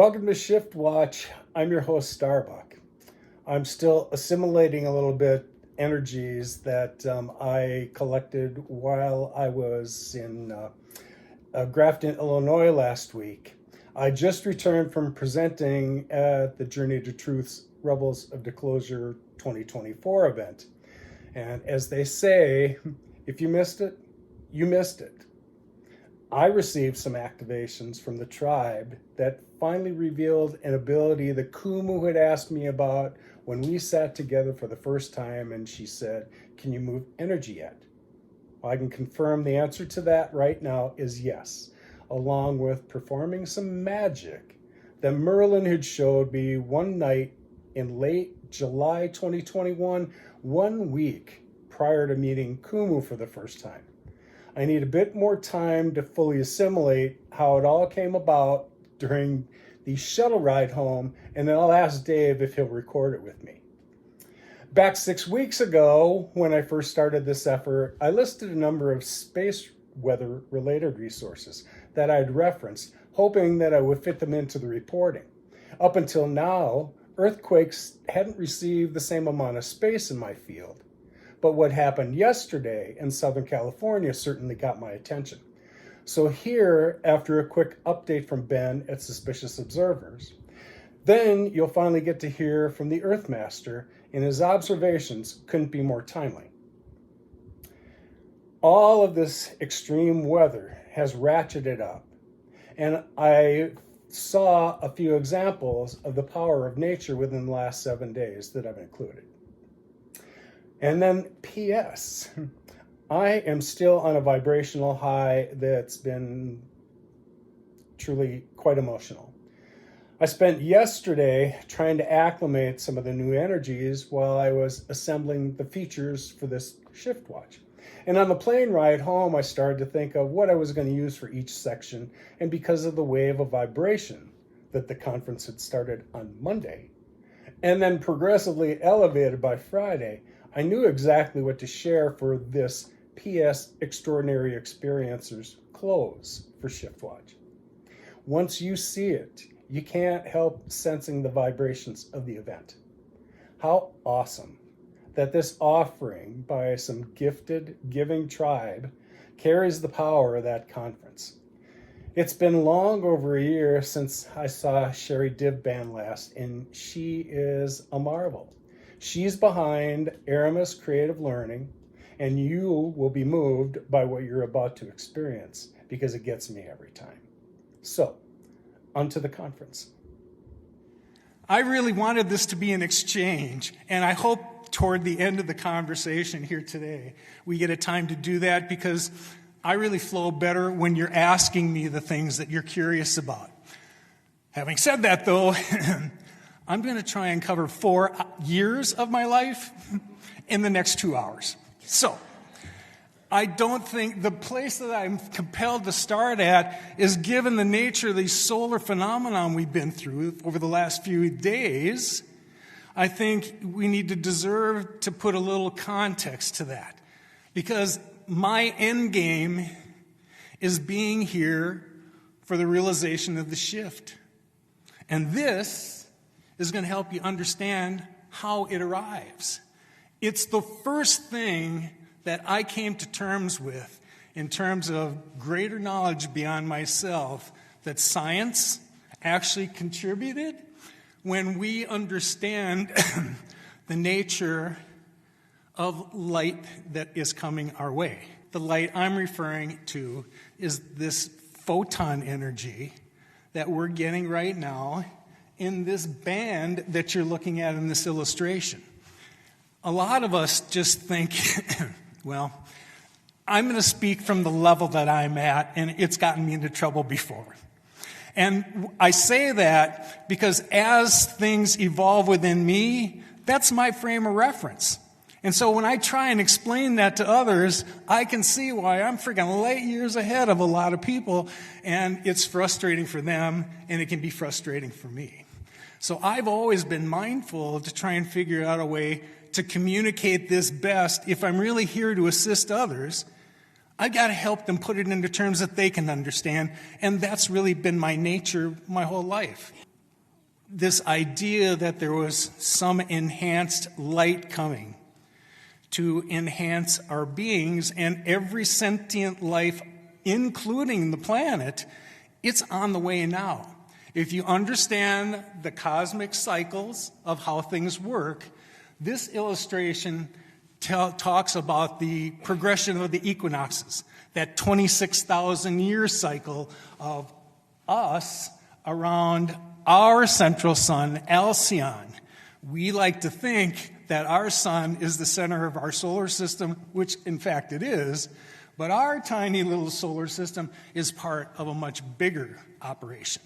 Welcome to ShiftWatch. I'm your host, Starbuck. I'm still assimilating a little bit energies that I collected while I was in Grafton, Illinois last week. I just returned from presenting at the Journey to Truth's Rebels of Disclosure 2024 event. And as they say, if you missed it, you missed it. I received some activations from the tribe that finally revealed an ability that Kumu had asked me about when we sat together for the first time, and she said, "Can you move energy yet?" Well, I can confirm the answer to that right now is yes, along with performing some magic that Merlin had showed me one night in late July 2021, 1 week prior to meeting Kumu for the first time. I need a bit more time to fully assimilate how it all came about during the shuttle ride home, and then I'll ask Dave if he'll record it with me. Back 6 weeks ago, when I first started this effort, I listed a number of space weather-related resources that I'd referenced, hoping that I would fit them into the reporting. Up until now, earthquakes hadn't received the same amount of space in my field. But what happened yesterday in Southern California certainly got my attention. So here, after a quick update from Ben at Suspicious Observers, then you'll finally get to hear from the Earthmaster, and his observations couldn't be more timely. All of this extreme weather has ratcheted up, and I saw a few examples of the power of nature within the last 7 days that I've included. And then P.S. I am still on a vibrational high that's been truly quite emotional. I spent yesterday trying to acclimate some of the new energies while I was assembling the features for this ShiftWatch. And on the plane ride home, I started to think of what I was going to use for each section. And because of the wave of vibration that the conference had started on Monday, and then progressively elevated by Friday, I knew exactly what to share for this PS Extraordinary Experiencers close for ShiftWatch. Once you see it, you can't help sensing the vibrations of the event. How awesome that this offering by some gifted, giving tribe carries the power of that conference. It's been long over a year since I saw Sherry Divban last, and she is a marvel. She's behind AramisCreativeLearning, and you will be moved by what you're about to experience because it gets me every time. So, onto the conference. I really wanted this to be an exchange, and I hope toward the end of the conversation here today, we get a time to do that because I really flow better when you're asking me the things that you're curious about. Having said that, though, I'm going to try and cover 4 years of my life in the next 2 hours. So, I don't think the place that I'm compelled to start at is given the nature of these solar phenomenon we've been through over the last few days. I think we need to deserve to put a little context to that. Because my end game is being here for the realization of the shift. And this is going to help you understand how it arrives. It's the first thing that I came to terms with in terms of greater knowledge beyond myself that science actually contributed when we understand the nature of light that is coming our way. The light I'm referring to is this photon energy that we're getting right now in this band that you're looking at in this illustration. A lot of us just think, well, I'm going to speak from the level that I'm at, and it's gotten me into trouble before. And I say that because as things evolve within me, that's my frame of reference. And so when I try and explain that to others, I can see why I'm freaking light years ahead of a lot of people, and it's frustrating for them, and it can be frustrating for me. So I've always been mindful to try and figure out a way to communicate this best. If I'm really here to assist others, I've got to help them put it into terms that they can understand, and that's really been my nature my whole life. this idea that there was some enhanced light coming to enhance our beings, and every sentient life, including the planet, it's on the way now. If you understand the cosmic cycles of how things work, this illustration talks about the progression of the equinoxes, that 26,000 year cycle of us around our central sun, Alcyon. We like to think that our sun is the center of our solar system, which in fact it is, but our tiny little solar system is part of a much bigger operation.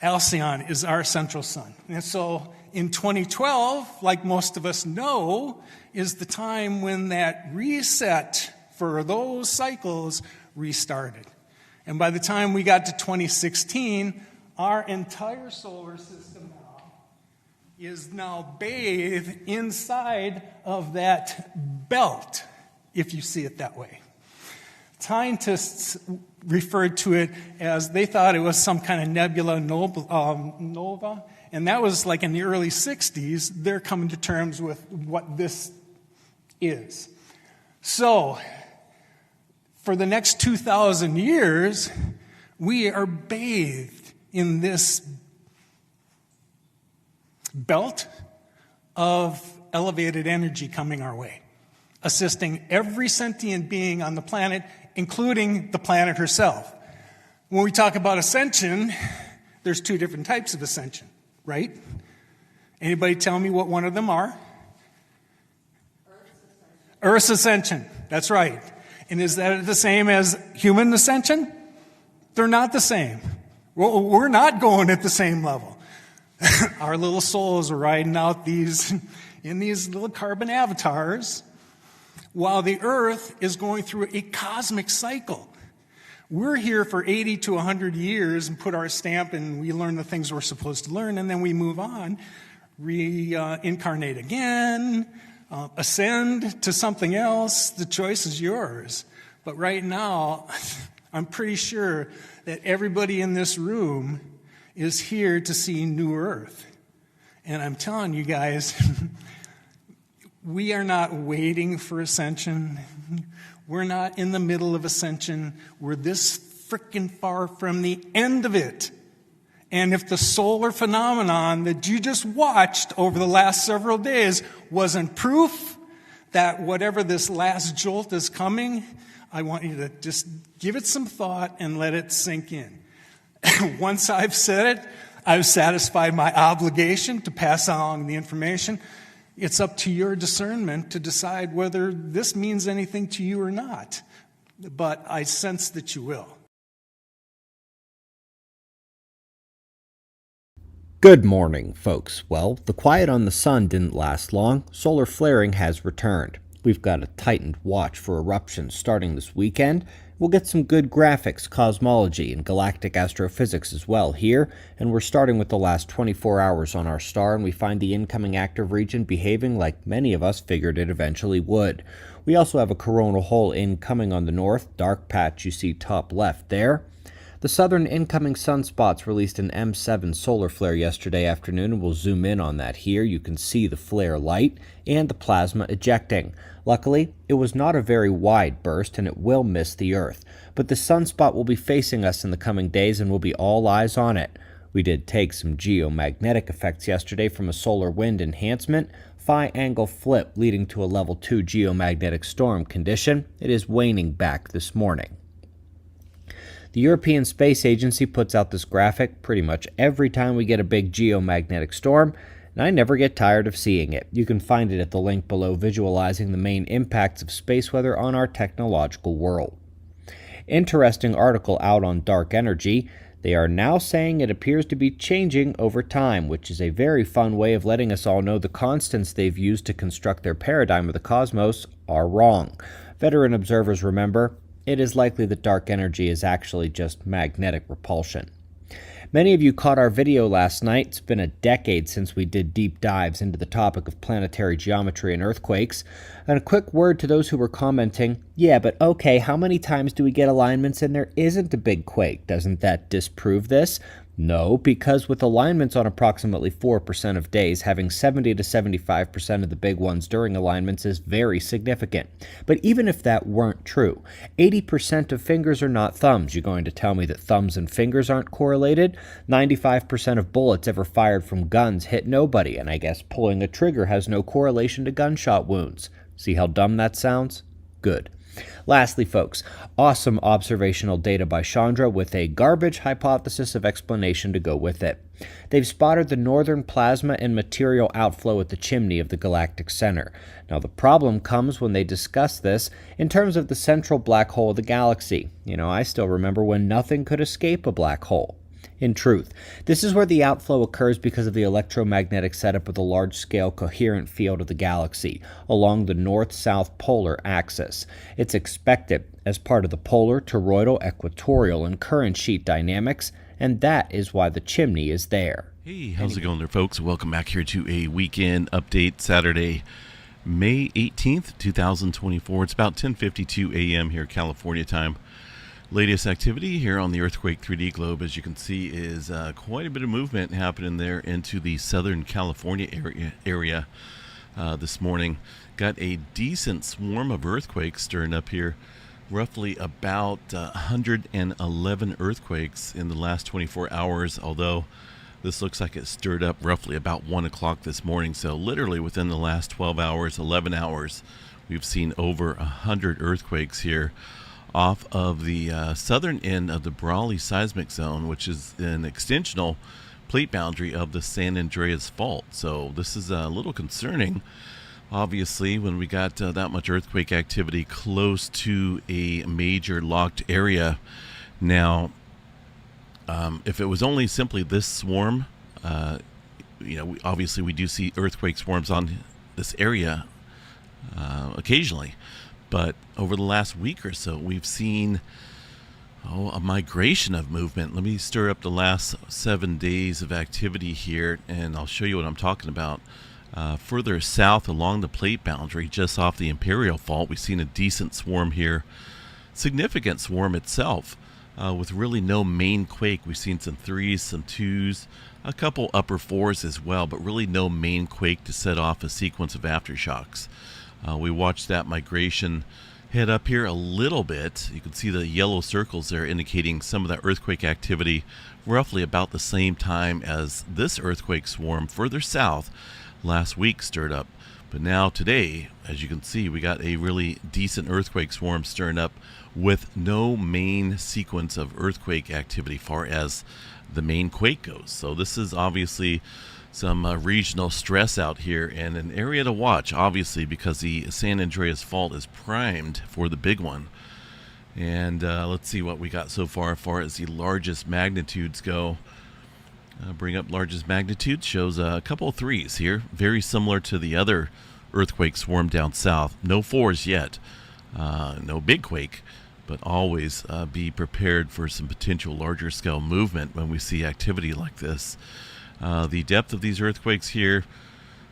Alcyon is our central sun. And so in 2012, like most of us know, is the time when that reset for those cycles restarted. And by the time we got to 2016, our entire solar system is now bathed inside of that belt, if you see it that way. Scientists referred to it as, they thought it was some kind of nebula nova, and that was like in the early 60s. They're coming to terms with what this is. So, for the next 2,000 years, we are bathed in this belt of elevated energy coming our way, assisting every sentient being on the planet, including the planet herself. When we talk about ascension, there's two different types of ascension, right? Anybody tell me what one of them are? Earth's ascension. That's right. And is that the same as human ascension? They're not the same. Well, we're not going at the same level. Our little souls are riding out in these little carbon avatars, while the Earth is going through a cosmic cycle. We're here for 80 to 100 years and put our stamp, and we learn the things we're supposed to learn, and then we move on, reincarnate again, ascend to something else. The choice is yours. But right now, I'm pretty sure that everybody in this room is here to see New Earth. And I'm telling you guys, we are not waiting for ascension. We're not in the middle of ascension. We're this frickin' far from the end of it. And if the solar phenomenon that you just watched over the last several days wasn't proof that whatever this last jolt is coming, I want you to just give it some thought and let it sink in. Once I've said it, I've satisfied my obligation to pass along the information. It's up to your discernment to decide whether this means anything to you or not. But I sense that you will. Good morning, folks. Well, the quiet on the sun didn't last long. Solar flaring has returned. We've got a tightened watch for eruptions starting this weekend. We'll get some good graphics, cosmology, and galactic astrophysics as well here, and we're starting with the last 24 hours on our star, and we find the incoming active region behaving like many of us figured it eventually would. We also have a coronal hole incoming on the north, dark patch you see top left there. The southern incoming sunspots released an M7 solar flare yesterday afternoon, and we'll zoom in on that here. You can see the flare light and the plasma ejecting. Luckily, it was not a very wide burst, and it will miss the Earth. But the sunspot will be facing us in the coming days, and we'll be all eyes on it. We did take some geomagnetic effects yesterday from a solar wind enhancement, phi angle flip leading to a level 2 geomagnetic storm condition. It is waning back this morning. The European Space Agency puts out this graphic pretty much every time we get a big geomagnetic storm, and I never get tired of seeing it. You can find it at the link below visualizing the main impacts of space weather on our technological world. Interesting article out on dark energy. They are now saying it appears to be changing over time, which is a very fun way of letting us all know the constants they've used to construct their paradigm of the cosmos are wrong. Veteran observers remember, it is likely that dark energy is actually just magnetic repulsion. Many of you caught our video last night. It's been a decade since we did deep dives into the topic of planetary geometry and earthquakes. And a quick word to those who were commenting, yeah, but okay, how many times do we get alignments and there isn't a big quake? Doesn't that disprove this? No, because with alignments on approximately 4% of days, having 70 to 75% of the big ones during alignments is very significant. But even if that weren't true, 80% of fingers are not thumbs. You're going to tell me that thumbs and fingers aren't correlated? 95% of bullets ever fired from guns hit nobody, and I guess pulling a trigger has no correlation to gunshot wounds. See how dumb that sounds? Good. Lastly, folks, awesome observational data by Chandra with a garbage hypothesis of explanation to go with it. They've spotted the northern plasma and material outflow at the chimney of the galactic center. Now, the problem comes when they discuss this in terms of the central black hole of the galaxy. I still remember when nothing could escape a black hole. In truth, this is where the outflow occurs because of the electromagnetic setup of the large-scale coherent field of the galaxy along the north-south polar axis. It's expected as part of the polar, toroidal, equatorial, and current sheet dynamics, and that is why the chimney is there. Hey, how's it going there, folks? Welcome back here to a weekend update, Saturday, May 18th, 2024. It's about 10:52 a.m. here, California time. Latest activity here on the Earthquake 3D globe, as you can see, is quite a bit of movement happening there into the Southern California area this morning. Got a decent swarm of earthquakes stirring up here. Roughly about 111 earthquakes in the last 24 hours, although this looks like it stirred up roughly about 1 o'clock this morning. So literally within the last 12 hours, 11 hours, we've seen over 100 earthquakes here off of the southern end of the Brawley seismic zone, which is an extensional plate boundary of the San Andreas Fault. So this is a little concerning, obviously, when we got that much earthquake activity close to a major locked area. Now, if it was only simply this swarm, obviously we do see earthquake swarms on this area occasionally. But over the last week or so, we've seen a migration of movement. Let me stir up the last 7 days of activity here, and I'll show you what I'm talking about. Further south along the plate boundary, just off the Imperial Fault, we've seen a decent swarm here. Significant swarm itself, with really no main quake. We've seen some 3s, some 2s, a couple upper 4s as well, but really no main quake to set off a sequence of aftershocks. We watched that migration head up here a little bit. You can see the yellow circles there indicating some of that earthquake activity roughly about the same time as this earthquake swarm further south last week stirred up. But now today, as you can see, we got a really decent earthquake swarm stirring up with no main sequence of earthquake activity far as the main quake goes. So this is obviously some regional stress out here, and an area to watch, obviously, because the San Andreas Fault is primed for the big one. And let's see what we got so far as far as the largest magnitudes go. Bring up largest magnitude, shows a couple of 3s here, very similar to the other earthquake swarm down south. No 4s yet, no big quake, but always be prepared for some potential larger scale movement when we see activity like this. The depth of these earthquakes here,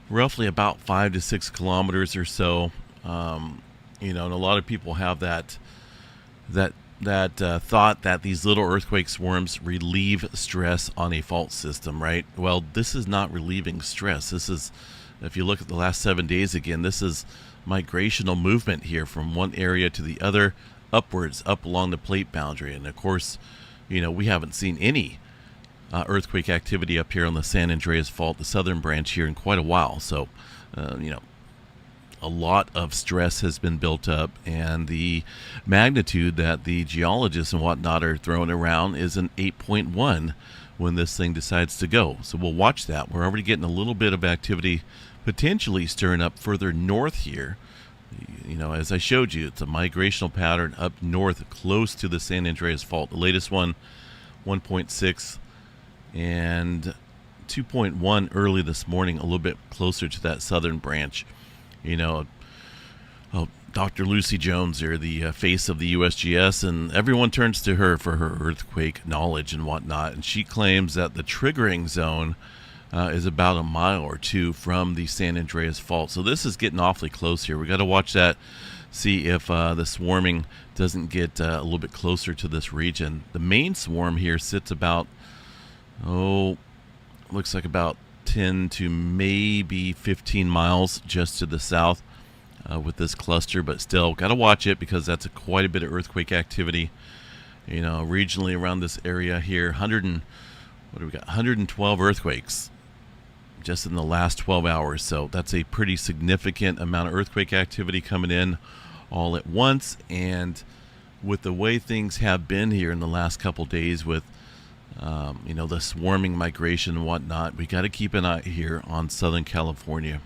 roughly about 5 to 6 kilometers or so. And a lot of people have that thought that these little earthquake swarms relieve stress on a fault system, right? Well, this is not relieving stress. This is, if you look at the last 7 days again, this is migrational movement here from one area to the other, upwards, up along the plate boundary. And of course, we haven't seen any earthquake activity up here on the San Andreas Fault, the southern branch here, in quite a while. So, a lot of stress has been built up, and the magnitude that the geologists and whatnot are throwing around is an 8.1 when this thing decides to go. So we'll watch that. We're already getting a little bit of activity potentially stirring up further north here. As I showed you, it's a migrational pattern up north close to the San Andreas Fault. The latest one, 1.6, and 2.1 early this morning, a little bit closer to that southern branch. Dr. Lucy Jones here, the face of the USGS, and everyone turns to her for her earthquake knowledge and whatnot, and she claims that the triggering zone is about a mile or two from the San Andreas Fault. So this is getting awfully close here. We got to watch that, see if the swarming doesn't get a little bit closer to this region. The main swarm here sits about looks like about 10 to maybe 15 miles just to the south with this cluster, but still got to watch it because that's quite a bit of earthquake activity. Regionally around this area here, 112 earthquakes just in the last 12 hours. So that's a pretty significant amount of earthquake activity coming in all at once. And with the way things have been here in the last couple days with the swarming migration and whatnot, we got to keep an eye here on Southern California.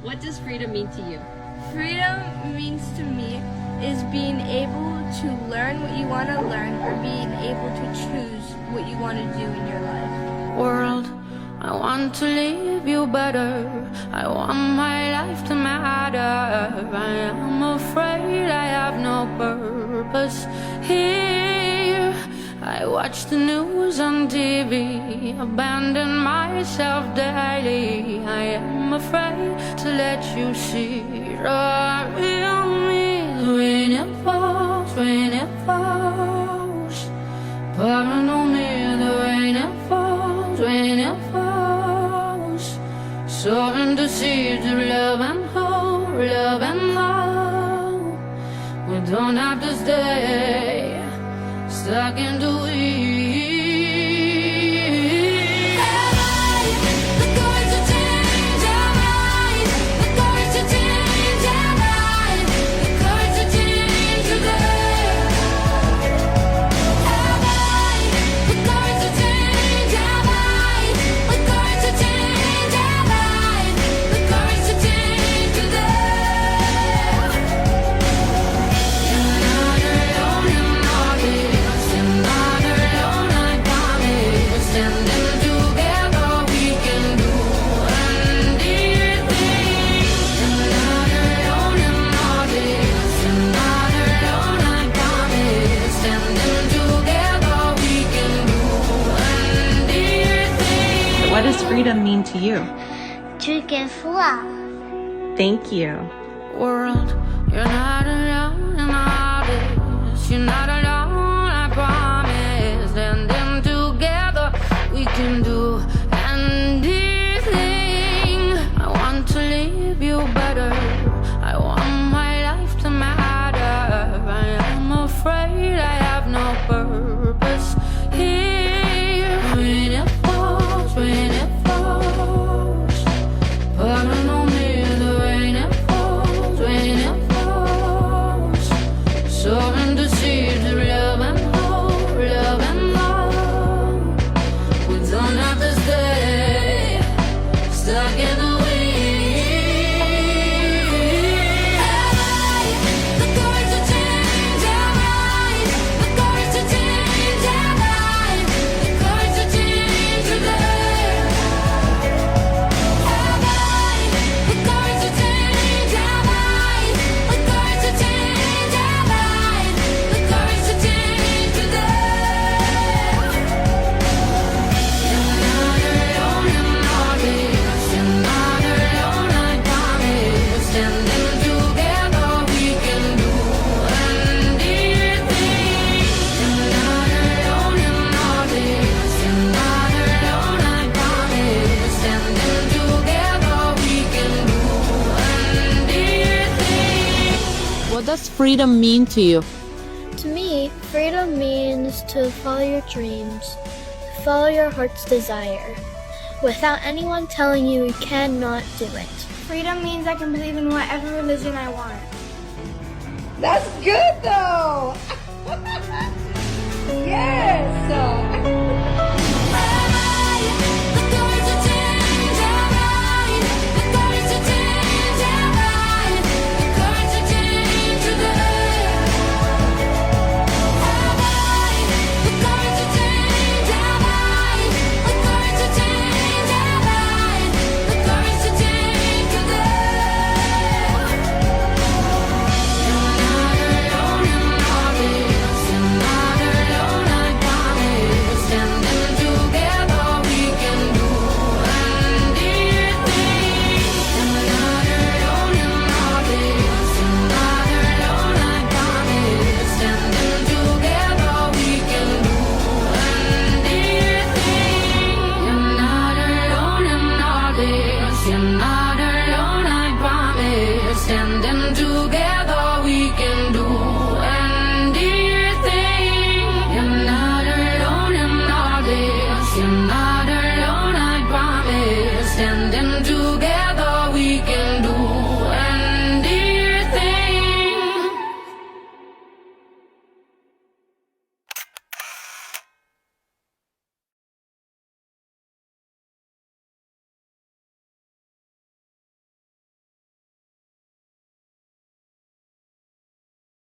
What does freedom mean to you? Freedom means to me is being able to learn what you want to learn or being able to choose what you want to do in your life. World, I want to leave you better. I want my life to matter. I am afraid I have no purpose here. I watch the news on TV, abandon myself daily. I am afraid to let you see the real me. When it falls, pouring on me. The rain it falls, when it falls, sowing the seeds of love and hope, love and hope. We don't have to stay stuck in the weeds. Have I the courage to change? Have I the courage to change? Have I the courage to change today? Have I the freedom mean to you? To give love. Thank you. World, you're not alone in all this. You're not alone, I promise. And then together we can do anything. I want to leave you better. I want my life to matter. I am afraid I have no purpose here. When it falls, pardon on me, the rain it falls, soaring to seeds of love and hope, love and love. We don't have to stay stuck in the wind. Have I the courage to change? Have I the courage to change? Have I the courage to change today? Have I the courage to change? Have I the courage to change? Have I the courage to change today? You're not alone in all this. You're not alone, I promise. Standing together we can do anything. You're not alone in all this. You're not alone, I promise. Standing together we can do anything. What does freedom mean to you? To me, freedom means to follow your dreams, follow your heart's desire, without anyone telling you you cannot do it. Freedom means I can believe in whatever religion I want. That's good though.